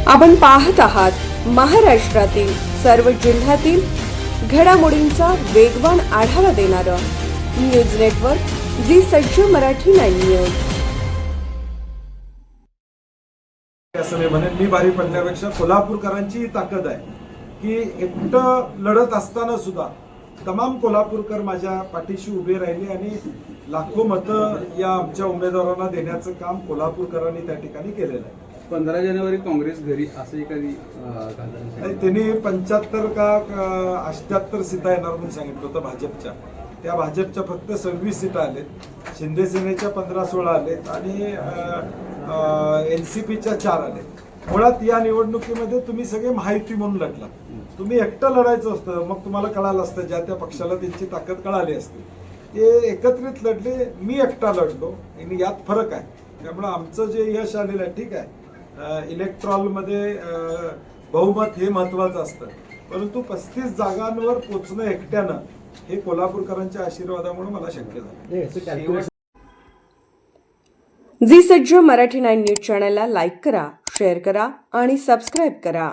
आपण पाहत आहात महाराष्ट्रातील सर्व जिल्ह्यातील घडामोडींचा वेगवान आढावा देणारं न्यूज नेटवर्क जी सज्ज मराठी 9 न्यूज. असं मी म्हणेन, मी भारी पडण्यापेक्षा कोल्हापूरकरांची ताकद आहे की एकटं लढत असताना सुद्धा तमाम कोल्हापूरकर माझ्या पाठीशी उभे राहिले आणि लाखो मतं या आमच्या उमेदवारांना देण्याचं काम कोल्हापूरकरांनी त्या ठिकाणी केलेलं आहे. 15 जानेवारी काँग्रेस घरी असं एखादी त्यांनी 75 का 78 सीटा येणार म्हणून सांगितलं होतं भाजपच्या. त्या भाजपच्या फक्त 26 सीटा आलेत, शिंदे सेनेच्या 15-16 आलेत आणि NCPच्या 4 आलेत. मुळात या निवडणुकीमध्ये तुम्ही सगळे महायुती म्हणून लढला. तुम्ही एकटं लढायचं असतं, मग तुम्हाला कळालं असतं, ज्या त्या पक्षाला त्यांची ताकद कळाली असते. ते एकत्रित लढले, मी एकटा लढलो आणि यात फरक आहे. त्यामुळे आमचं जे यश आलेलं आहे, ठीक आहे, इलेक्ट्रॉलमध्ये बहुमत हे महत्वाचं असतं, परंतु 35 जागांवर पोचणं एकट्यानं हे कोल्हापूरकरांच्या आशीर्वादामुळे मला शक्य झालं. जी सज्ज मराठी 9 न्यूज चॅनलला लाईक करा, शेअर करा आणि सबस्क्राईब करा.